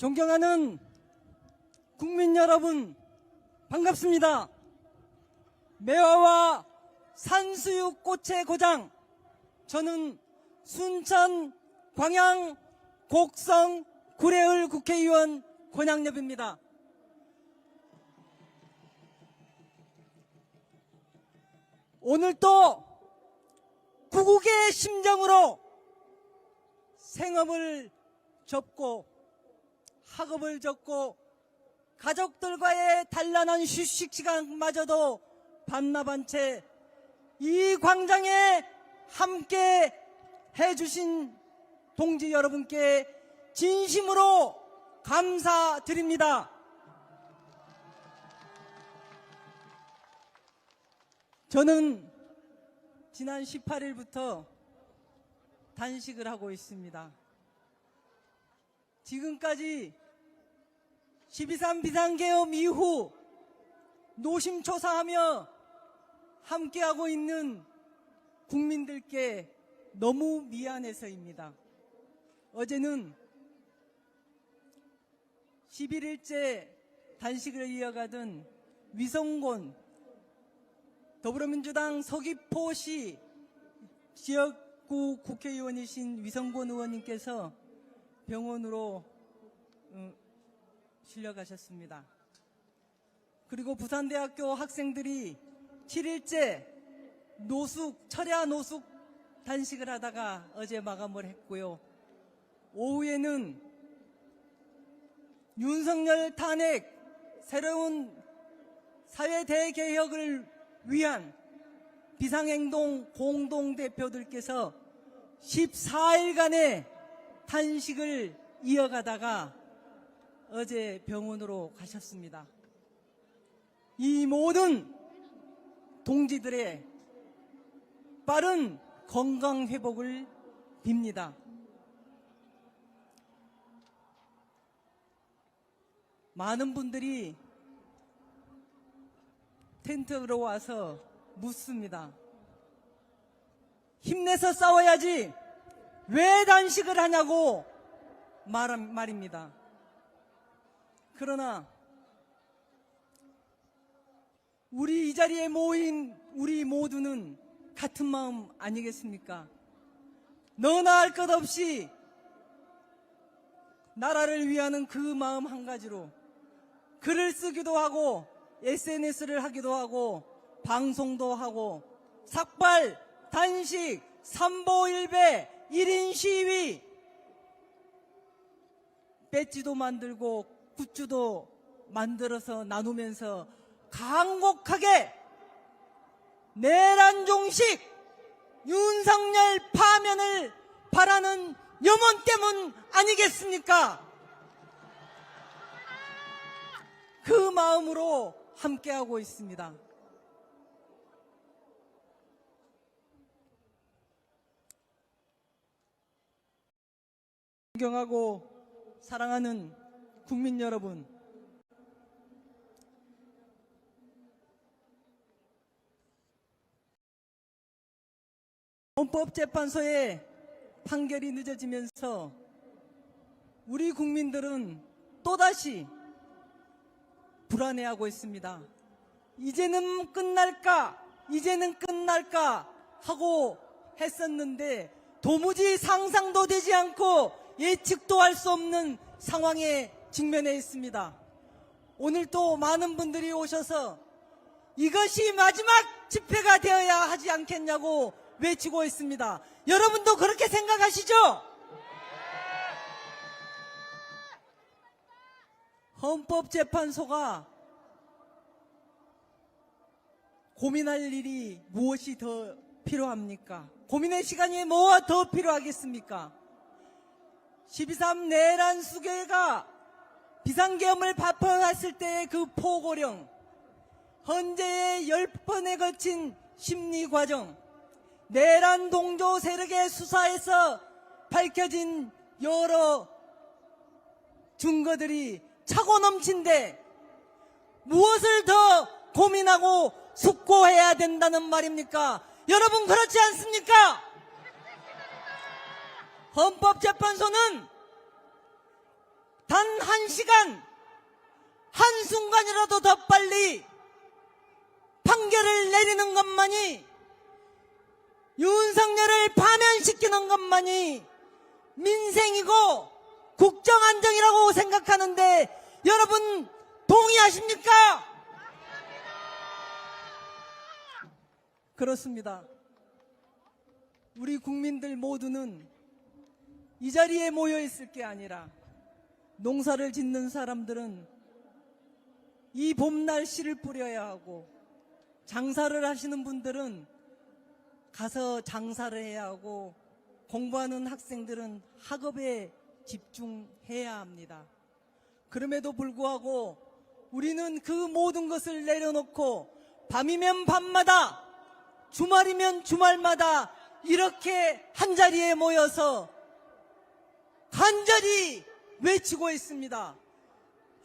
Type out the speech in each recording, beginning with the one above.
존경하는 국민 여러분, 반갑습니다. 매화와 산수유 꽃의 고장, 저는 순천 광양 곡성 구례을 국회의원 권양엽입니다. 오늘 또 구국의 심정으로 생업을 접고 학업을 접고 가족들과의 단란한 휴식 시간마저도 반납한 채 이 광장에 함께 해주신 동지 여러분께 진심으로 감사드립니다. 저는 지난 18일부터 단식을 하고 있습니다. 지금까지 12.3 비상계엄 이후 노심초사하며 함께하고 있는 국민들께 너무 미안해서입니다. 어제는 11일째 단식을 이어가던 위성곤 더불어민주당 서귀포시 지역구 국회의원이신 위성곤 의원님께서 병원으로 실려가셨습니다. 그리고 부산대학교 학생들이 7일째 철야 노숙 단식을 하다가 어제 마감을 했고요. 오후에는 윤석열 탄핵, 새로운 사회 대개혁을 위한 비상행동 공동대표들께서 14일간의 단식을 이어가다가 어제 병원으로 가셨습니다. 이 모든 동지들의 빠른 건강 회복을 빕니다. 많은 분들이 텐트로 와서 묻습니다. 힘내서 싸워야지 왜 단식을 하냐고 말입니다. 그러나 우리 이 자리에 모인 우리 모두는 같은 마음 아니겠습니까? 너나 할 것 없이 나라를 위하는 그 마음 한 가지로 글을 쓰기도 하고 SNS를 하기도 하고 방송도 하고 삭발, 단식, 삼보일배, 1인 시위, 배지도 만들고 굿즈도 만들어서 나누면서 강곡하게 내란종식 윤석열 파면을 바라는 염원 때문 아니겠습니까? 그 마음으로 함께하고 있습니다. 존경하고 사랑하는 국민 여러분, 헌법재판소의 판결이 늦어지면서 우리 국민들은 또다시 불안해하고 있습니다. 이제는 끝날까 하고 했었는데 도무지 상상도 되지 않고 예측도 할 수 없는 상황에 직면해 있습니다. 오늘 또 많은 분들이 오셔서 이것이 마지막 집회가 되어야 하지 않겠냐고 외치고 있습니다. 여러분도 그렇게 생각하시죠? 헌법재판소가 고민할 일이 무엇이 더 필요합니까? 고민의 시간이 뭐가 더 필요하겠습니까? 12.3 내란 수괴가 비상계엄을 발표했을 때의 그 포고령, 헌재의 10번에 걸친 심리과정, 내란 동조 세력의 수사에서 밝혀진 여러 증거들이 차고 넘친데 무엇을 더 고민하고 숙고해야 된다는 말입니까? 여러분 그렇지 않습니까? 헌법재판소는 단 1시간, 한순간이라도 더 빨리 판결을 내리는 것만이, 윤석열을 파면시키는 것만이 민생이고 국정안정이라고 생각하는데 여러분 동의하십니까? 그렇습니다. 우리 국민들 모두는 이 자리에 모여 있을 게 아니라 농사를 짓는 사람들은 이 봄날 씨를 뿌려야 하고, 장사를 하시는 분들은 가서 장사를 해야 하고, 공부하는 학생들은 학업에 집중해야 합니다. 그럼에도 불구하고 우리는 그 모든 것을 내려놓고 밤이면 밤마다, 주말이면 주말마다 이렇게 한자리에 모여서 간절히 외치고 있습니다.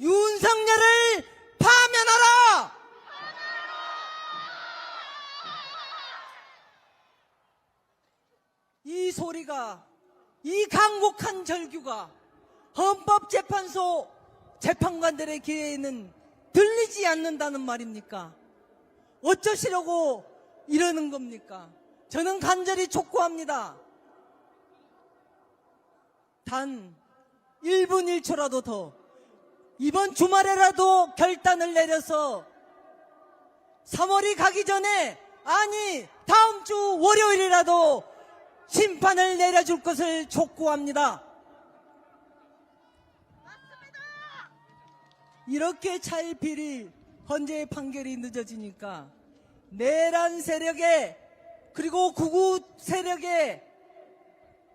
윤석열을 파면하라! 이 소리가, 이 강곡한 절규가 헌법재판소 재판관들의 귀에는 들리지 않는다는 말입니까? 어쩌시려고 이러는 겁니까? 저는 간절히 촉구합니다. 단 1분 1초라도 더, 이번 주말에라도 결단을 내려서 3월이 가기 전에, 아니 다음 주 월요일이라도 심판을 내려줄 것을 촉구합니다. 이렇게 차일피일 헌재의 판결이 늦어지니까 내란 세력에, 그리고 극우 세력에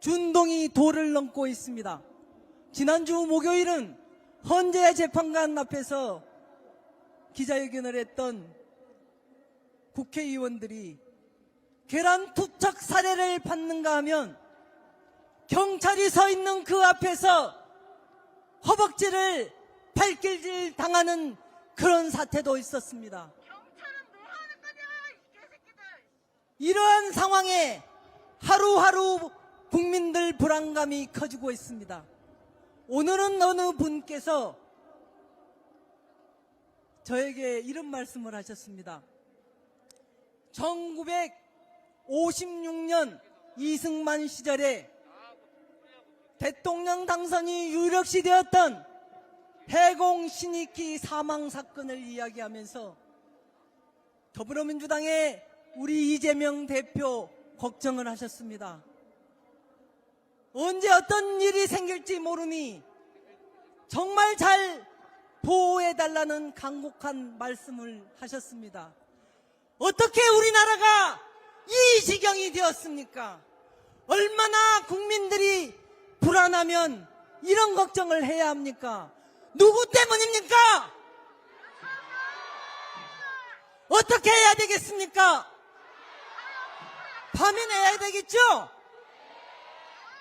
준동이 도를 넘고 있습니다. 지난주 목요일은 헌재 재판관 앞에서 기자회견을 했던 국회의원들이 계란 투척 사례를 받는가 하면 경찰이 서 있는 그 앞에서 허벅지를 발길질 당하는 그런 사태도 있었습니다. 경찰은 뭐 하는 거냐, 이 개새끼들! 이러한 상황에 하루하루 국민들 불안감이 커지고 있습니다. 오늘은 어느 분께서 저에게 이런 말씀을 하셨습니다. 1956년 이승만 시절에 대통령 당선이 유력시 되었던 해공 신익희 사망 사건을 이야기하면서 더불어민주당의 우리 이재명 대표 걱정을 하셨습니다. 언제 어떤 일이 생길지 모르니 정말 잘 보호해달라는 간곡한 말씀을 하셨습니다. 어떻게 우리나라가 이 지경이 되었습니까? 얼마나 국민들이 불안하면 이런 걱정을 해야 합니까? 누구 때문입니까? 어떻게 해야 되겠습니까? 파면해야 되겠죠?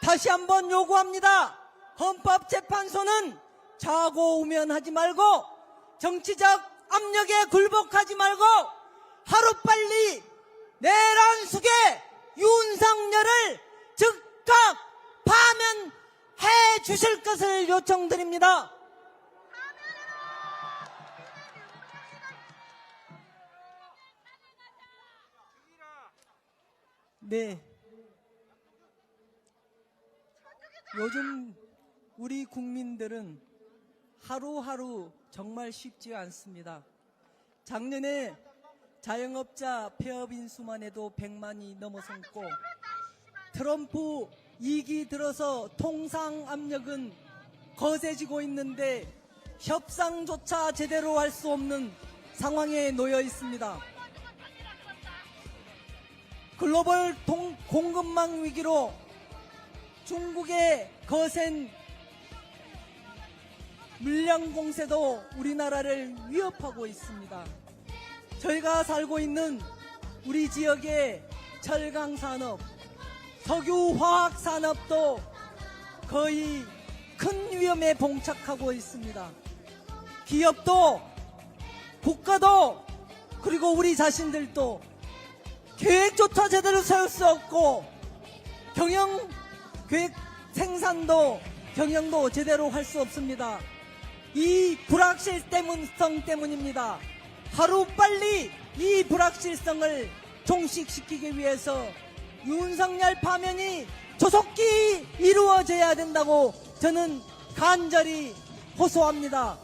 다시 한번 요구합니다. 헌법재판소는 좌고우면하지 말고 정치적 압력에 굴복하지 말고 하루빨리 내란숙의 윤석열을 즉각 파면해 주실 것을 요청드립니다. 네. 요즘 우리 국민들은 하루하루 정말 쉽지 않습니다. 작년에 자영업자 폐업인 수만 해도 100만이 넘어섰고, 트럼프 2기 들어서 통상 압력은 거세지고 있는데 협상조차 제대로 할 수 없는 상황에 놓여 있습니다. 글로벌 공급망 위기로 중국의 거센 물량 공세도 우리나라를 위협하고 있습니다. 저희가 살고 있는 우리 지역의 철강산업, 석유화학산업도 거의 큰 위험에 봉착하고 있습니다. 기업도, 국가도, 그리고 우리 자신들도 계획조차 제대로 세울 수 없고, 경영 계획 생산도 경영도 제대로 할 수 없습니다. 이 불확실성 때문입니다. 하루빨리 이 불확실성을 종식시키기 위해서 윤석열 파면이 조속히 이루어져야 된다고 저는 간절히 호소합니다.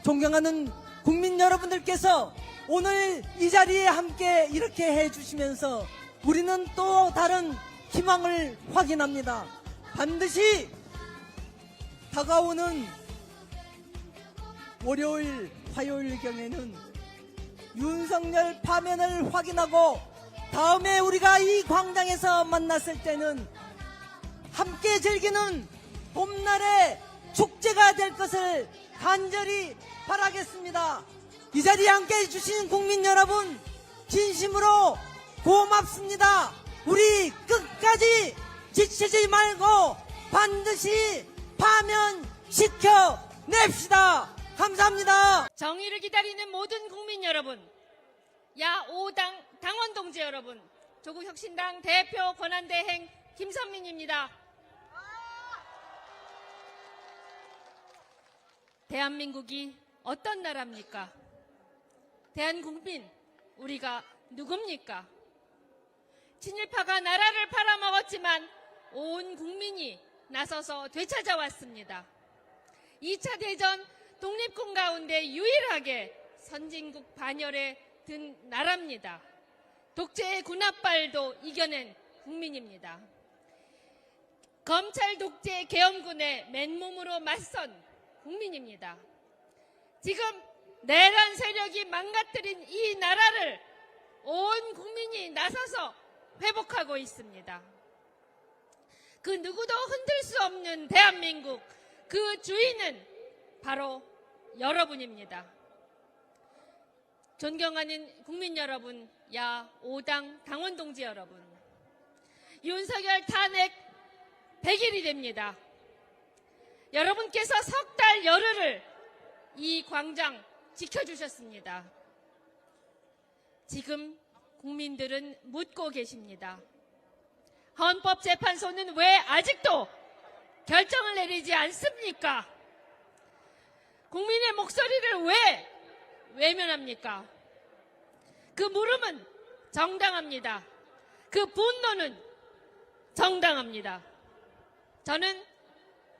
존경하는 국민 여러분들께서 오늘 이 자리에 함께 이렇게 해주시면서 우리는 또 다른 희망을 확인합니다. 반드시 다가오는 월요일, 화요일경에는 윤석열 파면을 확인하고 다음에 우리가 이 광장에서 만났을 때는 함께 즐기는 봄날의 축제가 될 것을 간절히 바라겠습니다. 이 자리에 함께 해주신 국민 여러분 진심으로 고맙습니다. 우리 끝까지 지치지 말고 반드시 파면시켜냅시다. 감사합니다. 정의를 기다리는 모든 국민 여러분, 야5당 당원 동지 여러분, 조국혁신당 대표 권한대행 김선민입니다. 대한민국이 어떤 나라입니까? 대한국민, 우리가 누굽니까? 친일파가 나라를 팔아먹었지만 온 국민이 나서서 되찾아왔습니다. 2차 대전 독립군 가운데 유일하게 선진국 반열에 든 나라입니다. 독재의 군합발도 이겨낸 국민입니다. 검찰 독재 계엄군에 맨몸으로 맞선 국민입니다. 지금 내란 세력이 망가뜨린 이 나라를 온 국민이 나서서 회복하고 있습니다. 그 누구도 흔들 수 없는 대한민국, 그 주인은 바로 여러분입니다. 존경하는 국민 여러분, 야5당 당원 동지 여러분, 윤석열 탄핵 100일이 됩니다. 여러분께서 석 달 열흘을 이 광장 지켜주셨습니다. 지금 국민들은 묻고 계십니다. 헌법재판소는 왜 아직도 결정을 내리지 않습니까? 국민의 목소리를 왜 외면합니까? 그 물음은 정당합니다. 그 분노는 정당합니다. 저는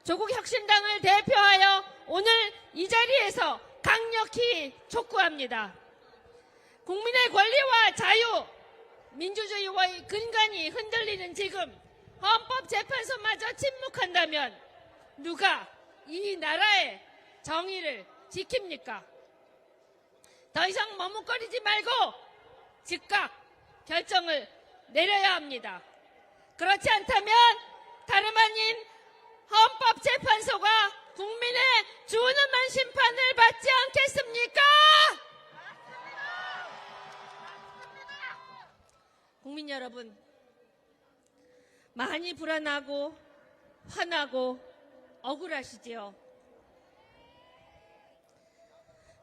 조국혁신당을 대표하여 오늘 이 자리에서 강력히 촉구합니다. 국민의 권리와 자유, 민주주의의 근간이 흔들리는 지금 헌법재판소마저 침묵한다면 누가 이 나라의 정의를 지킵니까? 더 이상 머뭇거리지 말고 즉각 결정을 내려야 합니다. 그렇지 않다면 다름 아닌 헌법재판소가 국민의 준엄한 심판을 받지 않겠습니까? 국민 여러분, 많이 불안하고 화나고 억울하시지요?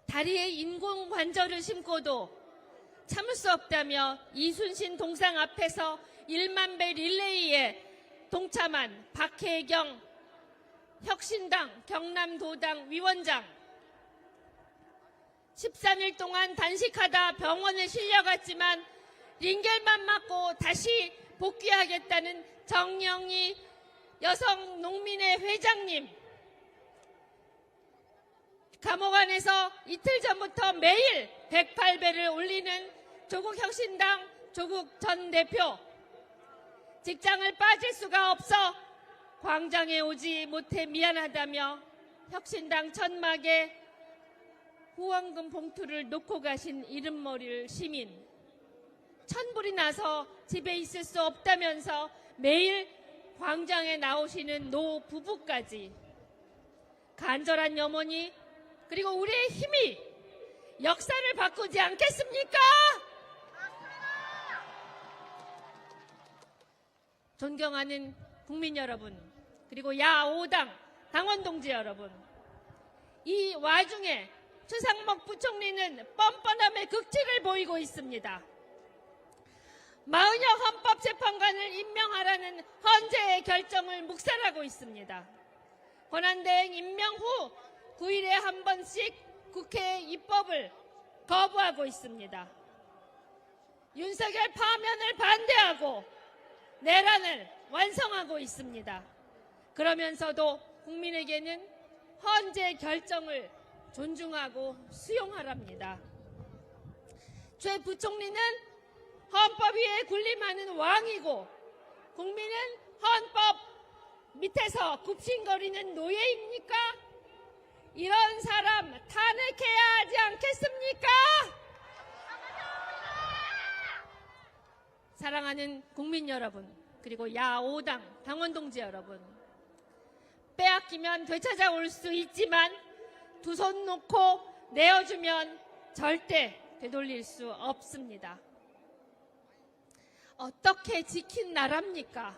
다리에 인공관절을 심고도 참을 수 없다며 이순신 동상 앞에서 1만 배 릴레이에 동참한 박혜경 혁신당 경남도당 위원장, 13일 동안 단식하다 병원에 실려갔지만 링겔만 맞고 다시 복귀하겠다는 정영희 여성농민회 회장님, 감옥 안에서 이틀 전부터 매일 108배를 올리는 조국혁신당 조국 전 대표, 직장을 빠질 수가 없어 광장에 오지 못해 미안하다며 혁신당 천막에 후원금 봉투를 놓고 가신 이른머리를 시민, 천불이 나서 집에 있을 수 없다면서 매일 광장에 나오시는 노 부부까지 간절한 염원이, 그리고 우리의 힘이 역사를 바꾸지 않겠습니까? 존경하는 국민 여러분, 그리고 야5당 당원 동지 여러분, 이 와중에 최상목 부총리는 뻔뻔함의 극치를 보이고 있습니다. 마은혁 헌법재판관을 임명하라는 헌재의 결정을 묵살하고 있습니다. 권한대행 임명 후 9일에 한 번씩 국회 입법을 거부하고 있습니다. 윤석열 파면을 반대하고 내란을 완성하고 있습니다. 그러면서도 국민에게는 헌재 결정을 존중하고 수용하랍니다. 최 부총리는 헌법 위에 군림하는 왕이고 국민은 헌법 밑에서 굽신거리는 노예입니까? 이런 사람 탄핵해야 하지 않겠습니까? 사랑하는 국민 여러분, 그리고 야5당 당원 동지 여러분, 빼앗기면 되찾아올 수 있지만 두 손 놓고 내어주면 절대 되돌릴 수 없습니다. 어떻게 지킨 나라입니까?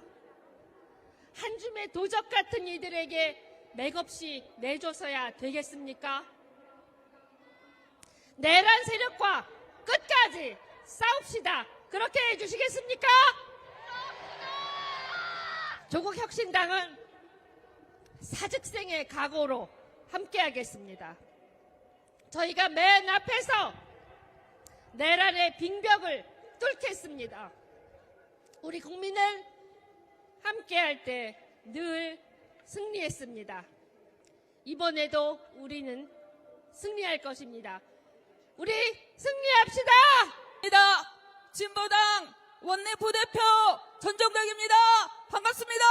한 줌의 도적 같은 이들에게 맥없이 내줘서야 되겠습니까? 내란 세력과 끝까지 싸웁시다. 그렇게 해주시겠습니까? 조국혁신당은 사직생의 각오로 함께하겠습니다. 저희가 맨 앞에서 내란의 빙벽을 뚫겠습니다. 우리 국민을 함께할 때 늘 승리했습니다. 이번에도 우리는 승리할 것입니다. 우리 승리합시다. 진보당 원내 부대표 전정덕입니다. 반갑습니다.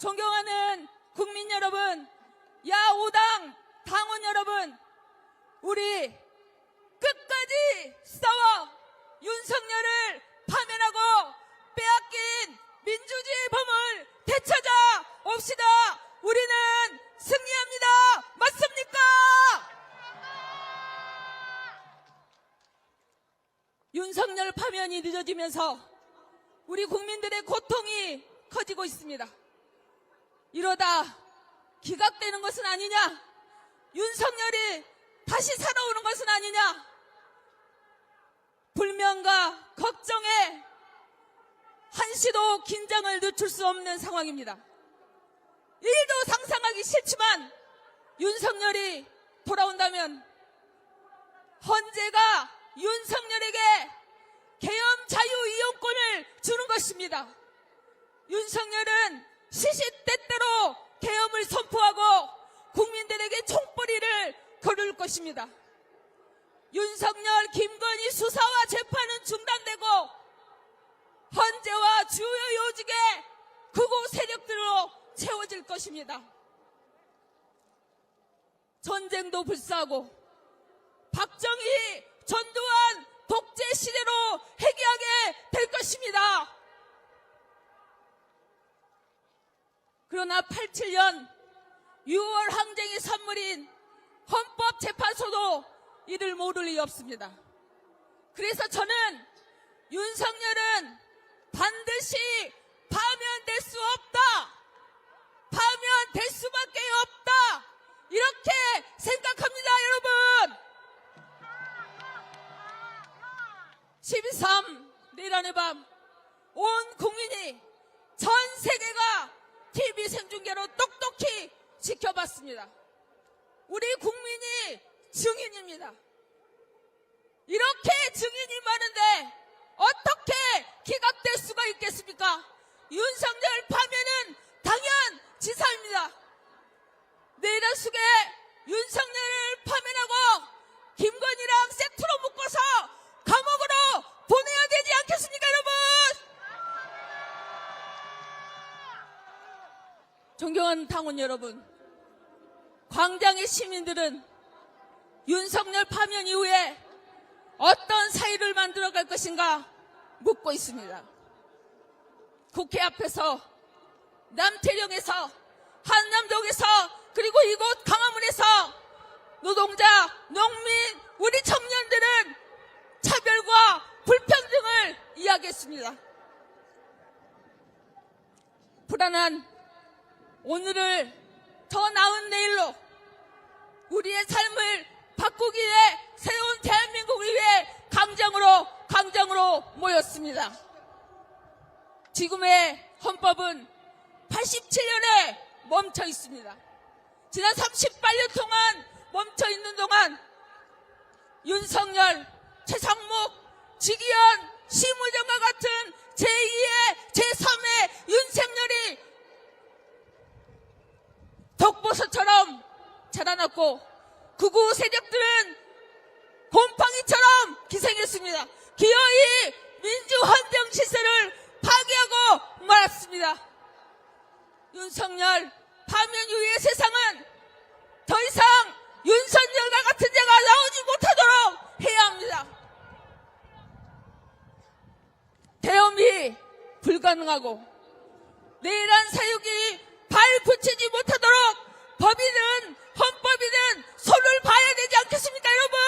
존경하는 국민 여러분, 야5당 당원 여러분, 우리 끝까지 싸워 윤석열을 파면하고 빼앗긴 민주주의 범을 되찾아 옵시다. 우리는 승리합니다. 맞습니까? 윤석열 파면이 늦어지면서 우리 국민들의 고통이 커지고 있습니다. 이러다 기각되는 것은 아니냐? 윤석열이 다시 살아오는 것은 아니냐? 불면과 걱정에 한시도 긴장을 늦출 수 없는 상황입니다. 일도 상상하기 싫지만 윤석열이 돌아온다면 헌재가 윤석열에게 계엄 자유 이용권을 주는 것입니다. 윤석열은 시시때때로 계엄을 선포하고 국민들에게 총벌이를 거둘 것입니다. 윤석열, 김건희 수사와 재판은 중단되고 헌재와 주요 요직의 극우 세력들로 채워질 것입니다. 전쟁도 불사하고 박정희, 전두환 독재 시대로 회귀하게 될 것입니다. 그러나 87년 6월 항쟁의 산물인 헌법재판소도 이를 모를 리 없습니다. 그래서 저는 윤석열은 반드시 파면될 수 없다. 파면될 수밖에 없다. 이렇게 생각합니다, 여러분. 12.3 내란의 밤, 온 국민이, 전 세계가 TV 생중계로 똑똑히 지켜봤습니다. 우리 국민이 증인입니다. 이렇게 증인이 많은데 어떻게 기각될 수가 있겠습니까? 윤석열 파면은 당연지사입니다. 내란 속에 윤석열을 파면하고 김건희랑 세트로 묶어서 감옥으로 보내야 되지 않겠습니까, 여러분? 존경하는 당원 여러분, 광장의 시민들은 윤석열 파면 이후에 어떤 사회를 만들어갈 것인가 묻고 있습니다. 국회 앞에서, 남태령에서, 한남동에서, 그리고 이곳 강화문에서 노동자, 농민, 우리 청년들은 차별과 불평등을 이야기했습니다. 불안한 오늘을 더 나은 내일로 우리의 삶을 바꾸기 위해 새로운 대한민국을 위해 강정으로 모였습니다. 지금의 헌법은 47년에 멈춰 있습니다. 지난 38년 동안 멈춰 있는 동안 윤석열, 최상목, 지기현, 심우정과 같은 제2의 제3의 윤석열이 독보소처럼 자라났고 극우 세력들은 곰팡이처럼 기생했습니다. 기어이 민주헌정 시설을 파괴하고 말았습니다. 윤석열 파면 이후의 세상은 더 이상 윤석열과 같은 자가 나오지 못하도록 해야 합니다. 대엄이 불가능하고 내란 사육이 발 붙이지 못하도록 법이든 헌법이든 손을 봐야 되지 않겠습니까, 여러분?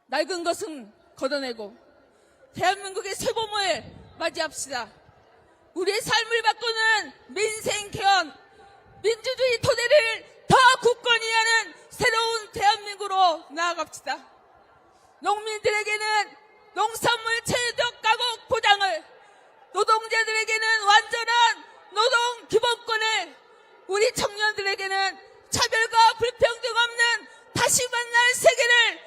낡은 것은 걷어내고 대한민국의 새봄을 맞이합시다. 우리의 삶을 바꾸는 민생 개헌, 민주주의 토대를 더 굳건히 하는 새로운 대한민국으로 나아갑시다. 농민들에게는 농산물 체적 가격 보장을, 노동자들에게는 완전한 노동 기본권을, 우리 청년들에게는 차별과 불평등 없는 다시 만날 세계를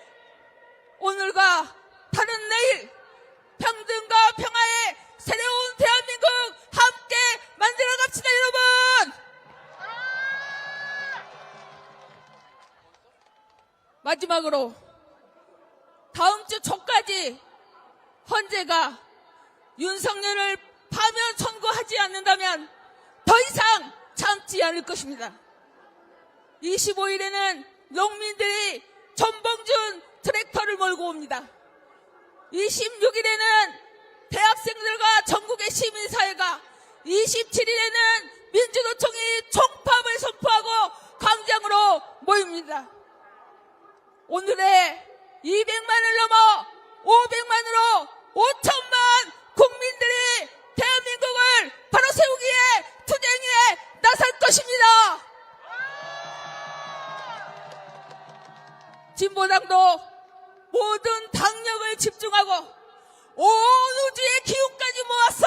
오늘과 다른 내일 평등과 평화의 새로운 대한민국 함께 만들어 갑시다, 여러분! 마지막으로 다음 주 초까지 헌재가 윤석열을 파면 선고하지 않는다면 더 이상 참지 않을 것입니다. 25일에는 농민들이 전봉준 트랙터를 몰고 옵니다. 26일에는 대학생들과 전국의 시민사회가, 27일에는 민주노총이 총파업을 선포하고 광장으로 모입니다. 오늘의 200만을 넘어 500만으로 5천만 국민들이 대한민국을 바로 세우기에 투쟁에 나설 것입니다. 진보당도 모든 당력을 집중하고 온 우주의 기운까지 모아서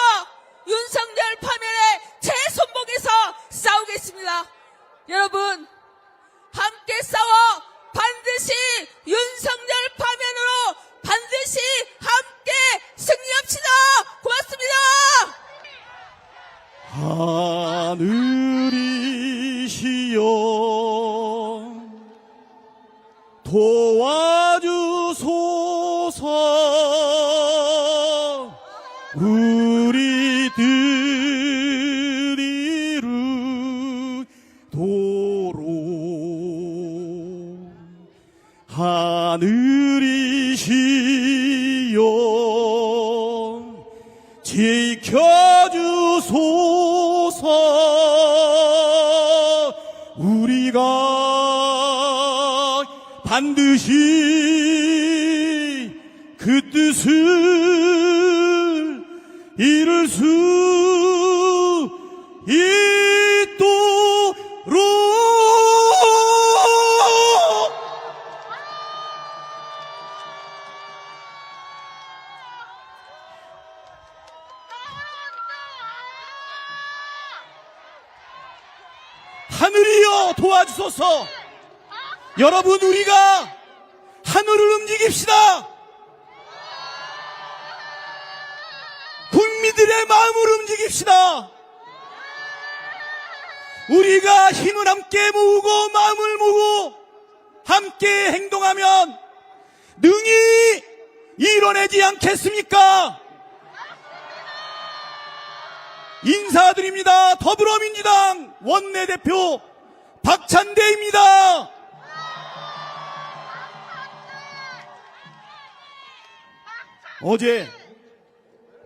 윤석열 파면의 제손목에서 싸우겠습니다. 여러분, 함께 싸워 반드시 윤석열 파면으로 반드시 함께 승리합시다. 고맙습니다. 하늘이시여 도와주소서. 우리들 이루도록 하늘이시여 지켜주소서. 우리가 반드시 그 뜻을 이룰 수 있도록. 하늘이여 도와주소서. 여러분, 우리가 하늘을 움직입시다. 국민들의 마음을 움직입시다. 우리가 힘을 함께 모으고 마음을 모으고 함께 행동하면 능히 이뤄내지 않겠습니까? 인사드립니다. 더불어민주당 원내대표 박찬대입니다. 어제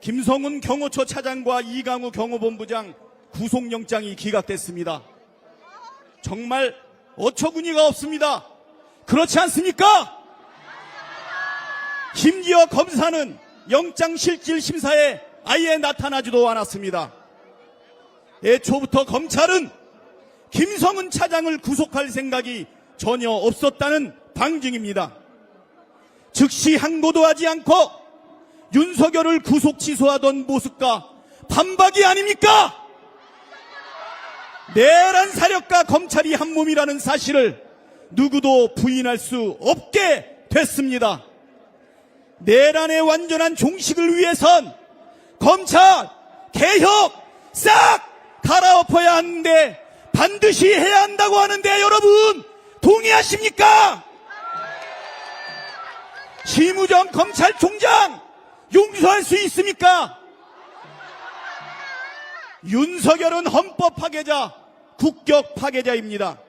김성훈 경호처 차장과 이강우 경호본부장 구속영장이 기각됐습니다. 정말 어처구니가 없습니다. 그렇지 않습니까? 심지어 검사는 영장실질심사에 아예 나타나지도 않았습니다. 애초부터 검찰은 김성훈 차장을 구속할 생각이 전혀 없었다는 방증입니다. 즉시 항고도 하지 않고 윤석열을 구속 취소하던 모습과 반박이 아닙니까? 내란 사력과 검찰이 한 몸이라는 사실을 누구도 부인할 수 없게 됐습니다. 내란의 완전한 종식을 위해선 검찰 개혁 싹 갈아엎어야 하는데 반드시 해야 한다고 하는데 여러분 동의하십니까? 심우정 검찰총장 용서할 수 있습니까? 윤석열은 헌법 파괴자, 국격 파괴자입니다.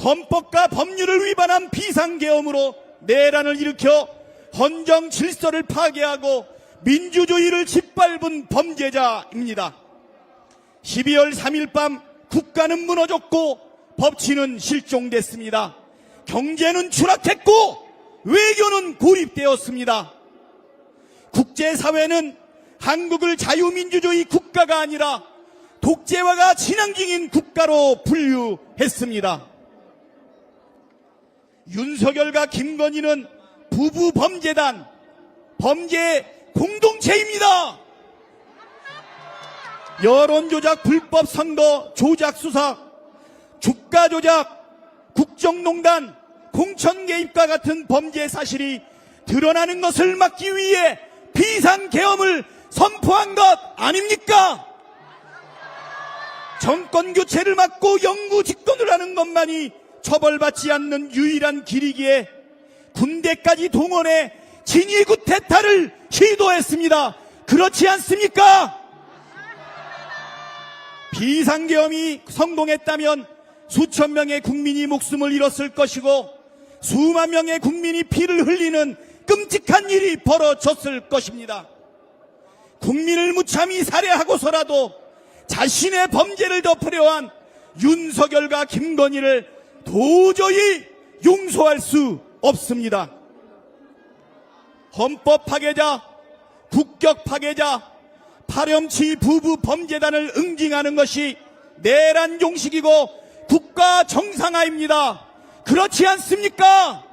헌법과 법률을 위반한 비상계엄으로 내란을 일으켜 헌정 질서를 파괴하고 민주주의를 짓밟은 범죄자입니다. 12월 3일 밤 국가는 무너졌고 법치는 실종됐습니다. 경제는 추락했고 외교는 고립되었습니다. 국제사회는 한국을 자유민주주의 국가가 아니라 독재화가 진행 중인 국가로 분류했습니다. 윤석열과 김건희는 부부 범죄단, 범죄 공동체입니다. 여론조작, 불법 선거 조작 수사, 주가 조작, 국정농단, 공천 개입과 같은 범죄 사실이 드러나는 것을 막기 위해 비상계엄을 선포한 것 아닙니까? 정권 교체를 막고 영구 집권을 하는 것만이 처벌받지 않는 유일한 길이기에 군대까지 동원해 진위 쿠데타를 시도했습니다. 그렇지 않습니까? 비상계엄이 성공했다면 수천 명의 국민이 목숨을 잃었을 것이고 수만 명의 국민이 피를 흘리는 끔찍한 일이 벌어졌을 것입니다. 국민을 무참히 살해하고서라도 자신의 범죄를 덮으려 한 윤석열과 김건희를 도저히 용서할 수 없습니다. 헌법 파괴자, 국격 파괴자, 파렴치 부부 범죄단을 응징하는 것이 내란 종식이고 국가 정상화입니다. 그렇지 않습니까?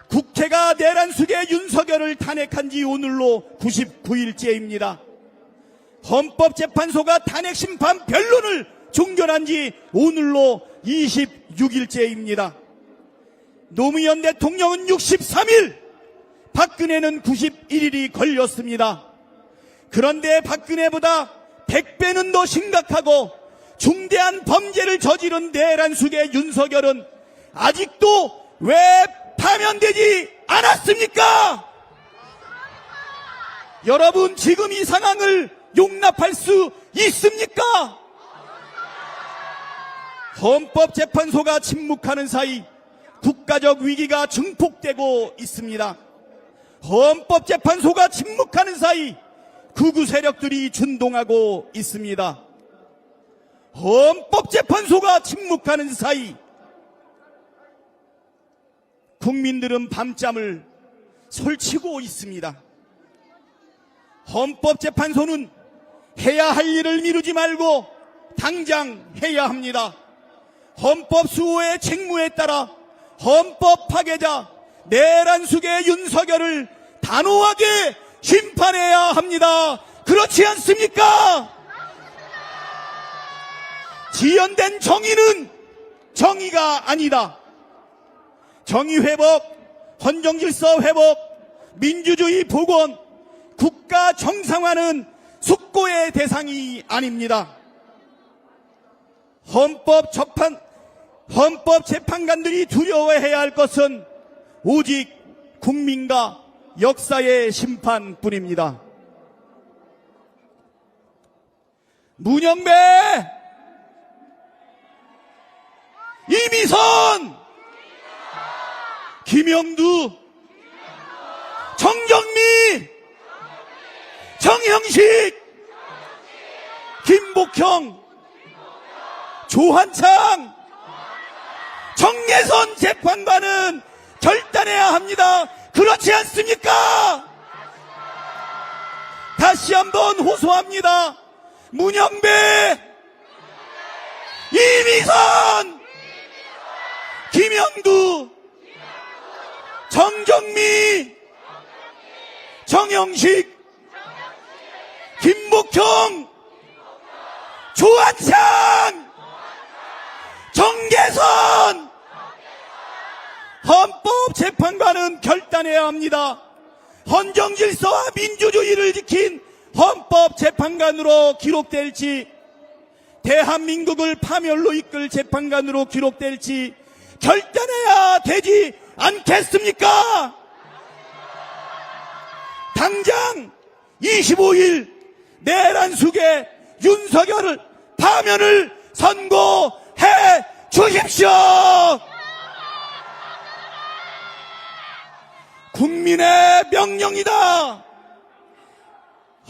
국회가 내란 수괴 윤석열을 탄핵한 지 오늘로 99일째입니다. 헌법재판소가 탄핵 심판 변론을 종결한 지 오늘로 26일째입니다. 노무현 대통령은 63일, 박근혜는 91일이 걸렸습니다. 그런데 박근혜보다 100배는 더 심각하고 중대한 범죄를 저지른 내란 수괴 윤석열은 아직도 왜 파면되지 않았습니까? 여러분 지금 이 상황을 용납할 수 있습니까? 헌법재판소가 침묵하는 사이 국가적 위기가 증폭되고 있습니다. 헌법재판소가 침묵하는 사이 극우 세력들이 준동하고 있습니다. 헌법재판소가 침묵하는 사이 국민들은 밤잠을 설치고 있습니다. 헌법재판소는 해야 할 일을 미루지 말고 당장 해야 합니다. 헌법 수호의 책무에 따라 헌법 파괴자 내란 수괴 윤석열을 단호하게 심판해야 합니다. 그렇지 않습니까? 지연된 정의는 정의가 아니다. 정의 회복, 헌정 질서 회복, 민주주의 복원, 국가 정상화는 숙고의 대상이 아닙니다. 헌법재판관들이 두려워해야 할 것은 오직 국민과 역사의 심판뿐입니다. 문영배, 이미선, 김영두, 정정미, 정형식, 김복형, 조한창, 정예선 재판관은 결단해야 합니다. 그렇지 않습니까? 다시 한번 호소합니다. 문영배, 이미선, 김영두, 정정미, 정영식, 김복형, 조한창, 정계선. 헌법재판관은 결단해야 합니다. 헌정질서와 민주주의를 지킨 헌법재판관으로 기록될지, 대한민국을 파멸로 이끌 재판관으로 기록될지 결단해야 되지 않겠습니까? 당장 25일 내란숙의 윤석열을 파면을 선고해 주십시오. 국민의 명령이다.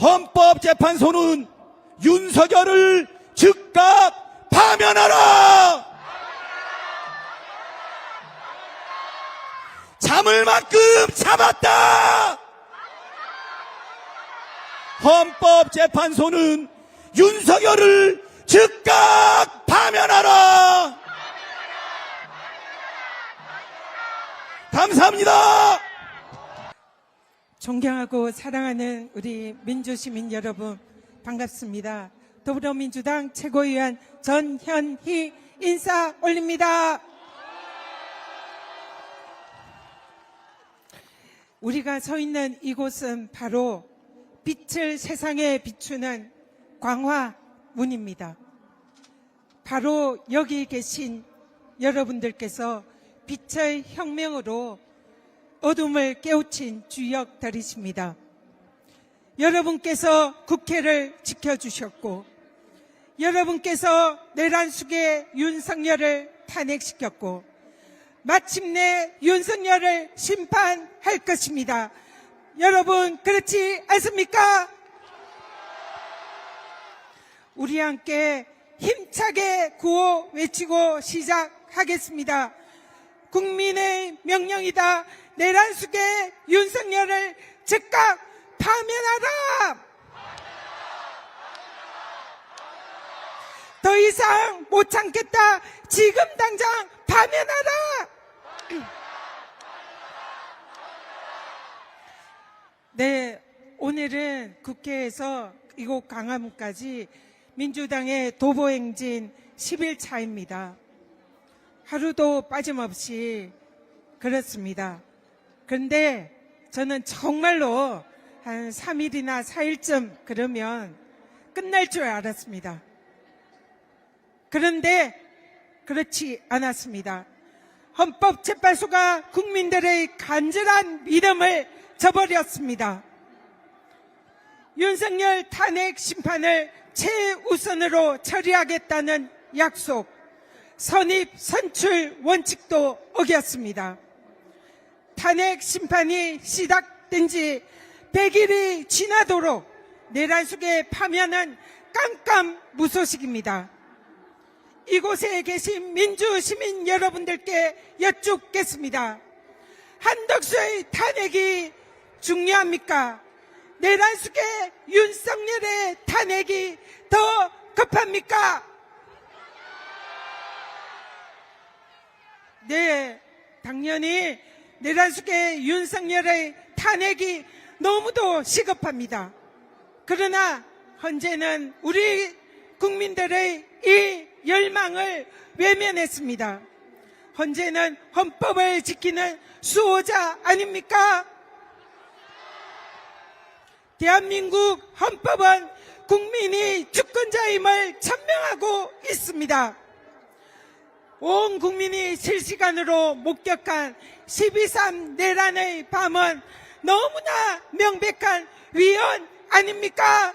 헌법재판소는 윤석열을 즉각 파면하라. 잠을 만큼 잡았다. 헌법재판소는 윤석열을 즉각 파면하라. 감사합니다. 존경하고 사랑하는 우리 민주시민 여러분, 반갑습니다. 더불어민주당 최고위원 전현희 인사 올립니다. 우리가 서 있는 이곳은 바로 빛을 세상에 비추는 광화문입니다. 바로 여기 계신 여러분들께서 빛의 혁명으로 어둠을 깨우친 주역들이십니다. 여러분께서 국회를 지켜주셨고, 여러분께서 내란숙의 윤석열을 탄핵시켰고, 마침내 윤석열을 심판할 것입니다. 여러분, 그렇지 않습니까? 우리 함께 힘차게 구호 외치고 시작하겠습니다. 국민의 명령이다. 내란숙의 윤석열을 즉각 파면하라. 더 이상 못 참겠다. 지금 당장 파면하라. 네, 오늘은 국회에서 이곳 광화문까지 민주당의 도보행진 10일차입니다. 하루도 빠짐없이 그렇습니다. 그런데 저는 정말로 한 3일이나 4일쯤 그러면 끝날 줄 알았습니다. 그런데 그렇지 않았습니다. 헌법재판소가 국민들의 간절한 믿음을 저버렸습니다. 윤석열 탄핵 심판을 최우선으로 처리하겠다는 약속, 선입 선출 원칙도 어겼습니다. 탄핵 심판이 시작된 지 100일이 지나도록 내란숙의 파면은 깜깜무소식입니다. 이곳에 계신 민주시민 여러분들께 여쭙겠습니다. 한덕수의 탄핵이 중요합니까? 내란숙의 윤석열의 탄핵이 더 급합니까? 네, 당연히 내란숙의 윤석열의 탄핵이 너무도 시급합니다. 그러나 현재는 우리 국민들의 이 열망을 외면했습니다. 현재는 헌법을 지키는 수호자 아닙니까? 대한민국 헌법은 국민이 주권자임을 천명하고 있습니다. 온 국민이 실시간으로 목격한 12.3 내란의 밤은 너무나 명백한 위헌 아닙니까?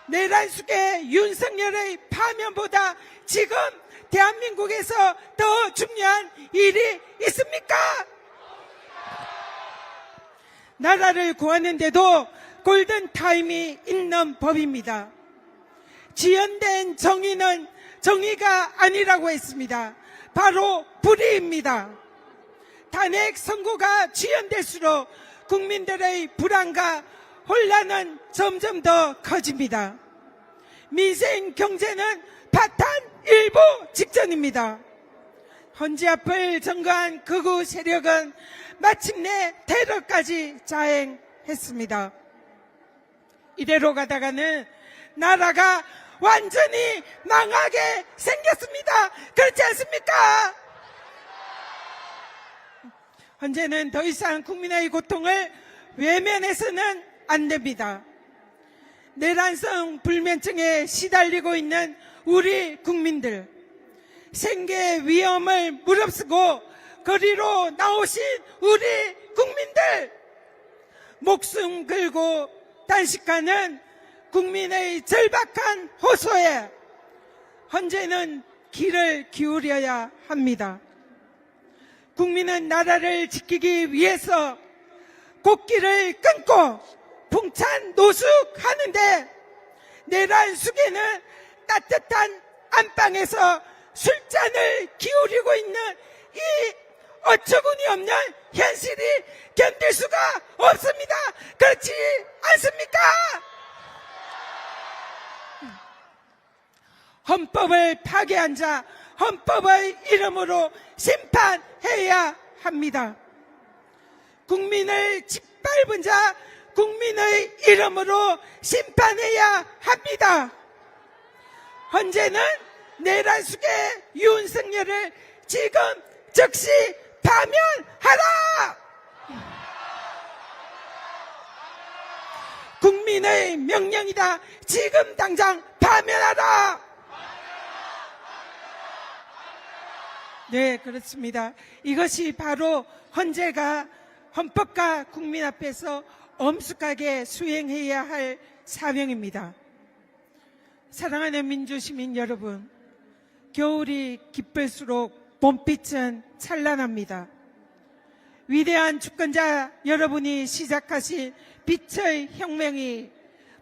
내란숙의 윤석열의 파면보다 지금 대한민국에서 더 중요한 일이 있습니까? 나라를 구하는데도 골든타임이 있는 법입니다. 지연된 정의는 정의가 아니라고 했습니다. 바로 불의입니다. 탄핵 선고가 지연될수록 국민들의 불안과 혼란은 점점 더 커집니다. 민생 경제는 파탄 일보 직전입니다. 헌재 앞을 점거한 극우 세력은 마침내 테러까지 자행했습니다. 이대로 가다가는 나라가 완전히 망하게 생겼습니다. 그렇지 않습니까? 헌재는 더 이상 국민의 고통을 외면해서는 안 됩니다. 내란성 불면증에 시달리고 있는 우리 국민들, 생계 위험을 무릅쓰고 거리로 나오신 우리 국민들, 목숨 걸고 단식하는 국민의 절박한 호소에 헌재는 귀를 기울여야 합니다. 국민은 나라를 지키기 위해서 곡기를 끊고 풍찬 노숙하는데 내란 숙에는 따뜻한 안방에서 술잔을 기울이고 있는 이 어처구니 없는 현실이 견딜 수가 없습니다. 그렇지 않습니까? 헌법을 파괴한 자, 헌법의 이름으로 심판해야 합니다. 국민을 짓밟은 자, 국민의 이름으로 심판해야 합니다. 헌재는 내란 숙의 윤석열을 지금 즉시 파면하라! 국민의 명령이다. 지금 당장 파면하라! 네, 그렇습니다. 이것이 바로 헌재가 헌법과 국민 앞에서 엄숙하게 수행해야 할 사명입니다. 사랑하는 민주시민 여러분, 겨울이 깊을수록 봄빛은 찬란합니다. 위대한 주권자 여러분이 시작하신 빛의 혁명이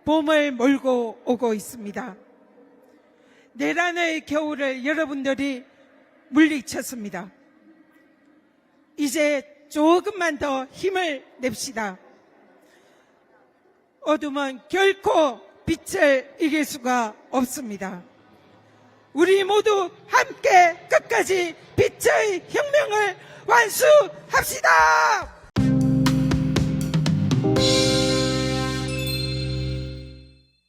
봄을 몰고 오고 있습니다. 내란의 겨울을 여러분들이 물리쳤습니다. 이제 조금만 더 힘을 냅시다. 어둠은 결코 빛을 이길 수가 없습니다. 우리 모두 함께 끝까지 빛의 혁명을 완수합시다.